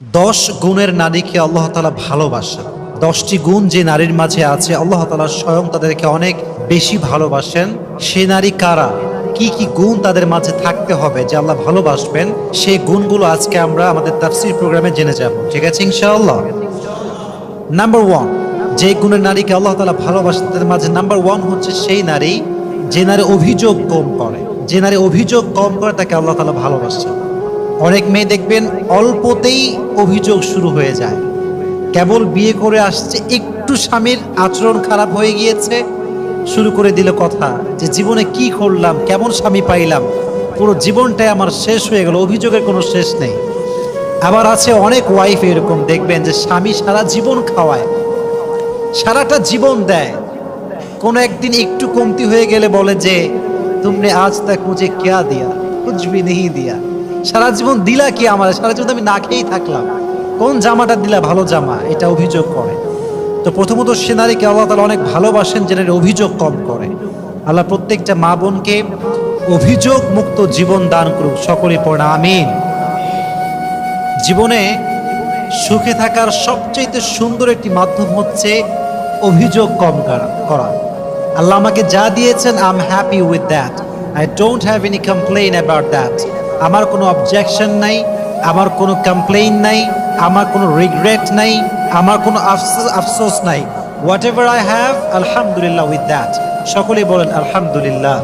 10 গুণের নারীকে আল্লাহ তাআলা ভালোবাসেন। 10টি গুণ যে নারীর মাঝে আছে আল্লাহ তাআলা স্বয়ং তাদেরকে অনেক বেশি ভালোবাসেন। সে নারী কারা, কি কি গুণ তাদের মাঝে থাকতে হবে যে আল্লাহ ভালোবাসবেন, সেই গুণগুলো আজকে আমরা আমাদের তাফসীর প্রোগ্রামে জেনে যাব। ঠিক আছে ইনশাআল্লাহ। নাম্বার 1, যে গুণের নারীকে আল্লাহ তাআলা ভালোবাসেন তাদের মাঝে নাম্বার 1 হচ্ছে সেই নারী যে নারী অভিযোগ কম করে। যে নারী অভিযোগ কম করে তাকে আল্লাহ তাআলা ভালোবাসেন। অনেক মেয়ে দেখবেন অল্পতেই অভিযোগ শুরু হয়ে যায়। কেবল বিয়ে করে আসছে, একটু স্বামীর আচরণ খারাপ হয়ে গিয়েছে, শুরু করে দিল কথা যে জীবনে কি করলাম, কেমন স্বামী পাইলাম, পুরো জীবনটাই আমার শেষ হয়ে গেল, অভিযোগের কোনো শেষ নেই। আবার আছে অনেক ওয়াইফ এরকম দেখবেন যে স্বামী সারা জীবন খাওয়ায়, সারাটা জীবন দেয়, কোনো একদিন একটু কমতি হয়ে গেলে বলে যে তুমনে আজ তক মুঝে ক্যা দিয়া, কুছ ভি নেহি দিয়া। সারা জীবন দিলা কি আমার, সারা জীবন আমি না খেয়েই থাকলাম, কোন জামাটা দিলা ভালো জামা, এটা অভিযোগ করে। তো প্রথমত সে নারীকে আল্লাহ তাআলা অনেক ভালোবাসেন যে নারী অভিযোগ কম করে। আল্লাহ প্রত্যেকটা মা বোনকে অভিযোগ মুক্ত জীবন দান করুক, সকলে পড়া আমিন। জীবনে সুখে থাকার সবচেয়ে সুন্দর একটি মাধ্যম হচ্ছে অভিযোগ কম করা। আল্লাহ আমাকে যা দিয়েছেন I am happy with that, I don't have any complain about that. আমার কোনো অবজেকশন নাই, আমার কোনো কমপ্লেইন নাই, আমার কোনো রিগ্রেট নাই, আমার কোনো আফসোস নাই। হোয়াট এভার আই হ্যাভ, আলহামদুলিল্লাহ উইথ দ্যাট। সকলেই বলেন আলহামদুলিল্লাহ।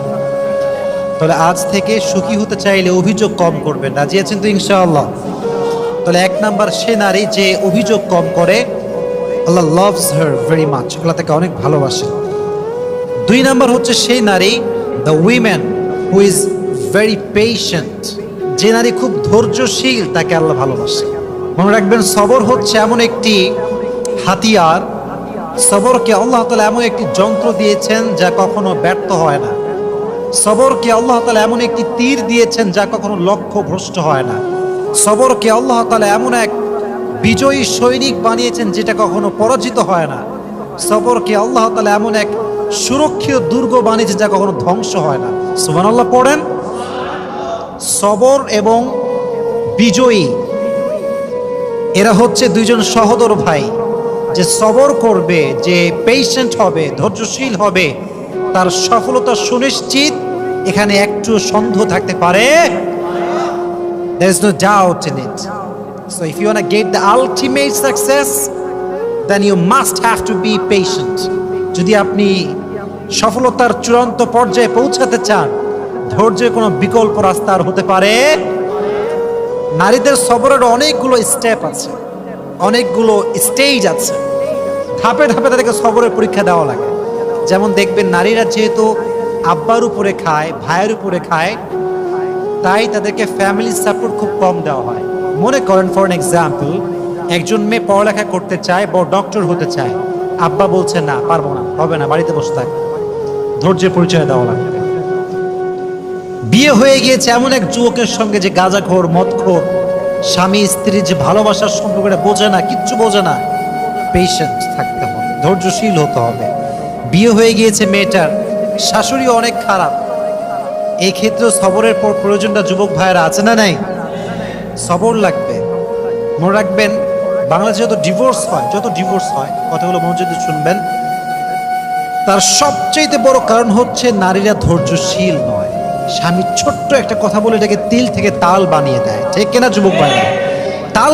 তাহলে আজ থেকে সুখী হতে চাইলে অভিযোগ কম করবেন, রাজি আছেন তো ইনশাআল্লাহ? তাহলে 1 নাম্বার সে নারী যে অভিযোগ কম করে, আল্লাহ লাভস হার ভেরি মাচ, আল্লাহ তাকে অনেক ভালোবাসে। 2 নাম্বার হচ্ছে সেই নারী, the women who is very patient, যে নারী খুব ধৈর্যশীল, তাকে আল্লাহ ভালোবাসে। মনে রাখবেন সবর হচ্ছে এমন একটি হাতিয়ার, সবরকে আল্লাহ তাআলা এমন একটি যন্ত্র দিয়েছেন যা কখনো ব্যর্থ হয় না। সবরকে আল্লাহ তাআলা এমন একটি তীর দিয়েছেন যা কখনো লক্ষ্য ভ্রষ্ট হয় না। সবরকে আল্লাহ তাআলা এমন এক বিজয়ী সৈনিক বানিয়েছেন যেটা কখনো পরাজিত হয় না। সবরকে আল্লাহ তাআলা এমন এক সুরক্ষিত দুর্গ বানিয়েছেন যা কখনো ধ্বংস হয় না। সুবহানাল্লাহ পড়েন। সবর এবং বিজয়ী এরা হচ্ছে দুইজন সহোদর ভাই। যে সবর করবে, যে পেশেন্ট হবে, ধৈর্যশীল হবে, তার সফলতা সুনিশ্চিত, এখানে একটু সন্দেহ থাকতে পারে। There is no doubt in it. So if you want to get the ultimate success, then you must have to be patient. যদি আপনি সফলতার চূড়ান্ত পর্যায়ে পৌঁছাতে চান, ধৈর্যের কোনো বিকল্প রাস্তা আর হতে পারে। নারীদের সবরের অনেকগুলো স্টেপ আছে, অনেকগুলো স্টেজ আছে, ধাপে ধাপে তাদেরকে সবরের পরীক্ষা দেওয়া লাগে। যেমন দেখবেন নারীরা যেহেতু আব্বার উপরে খায়, ভাইয়ের উপরে খায়, তাই তাদেরকে ফ্যামিলি সাপোর্ট খুব কম দেওয়া হয়। মনে করেন ফর এক্সাম্পল, একজন মেয়ে পড়ালেখা করতে চায়, বড় ডক্টর হতে চায়, আব্বা বলছে না পারবো না, হবে না, বাড়িতে বসে থাক। ধৈর্যের পরিচয় দেওয়া লাগবে। বিয়ে হয়ে গিয়েছে এমন এক যুবকের সঙ্গে যে গাঁজাখোর, মদখোর, স্বামী স্ত্রীর যে ভালোবাসার সম্পর্কটা বোঝে না, কিচ্ছু বোঝে না। পেশেন্ট থাকতে হবে, ধৈর্যশীল হতে হবে। বিয়ে হয়ে গিয়েছে মেয়েটার, শাশুড়ি অনেক খারাপ, এই ক্ষেত্রে সবরের প্রয়োজনটা যুবক ভাইয়েরা আছে না নাই? সবর লাগবে। মনে রাখবেন বাংলাদেশে যত ডিভোর্স হয়, কথাগুলো মনোযোগ দিয়ে শুনবেন, তার সবচেয়ে বড় কারণ হচ্ছে নারীরা ধৈর্যশীল নয়। স্বামী ছোট্ট একটা কথা বলে এটাকে তিল থেকে তাল বানিয়ে দেয়। ঠিক কিনা যুবক ভাইরা? তাল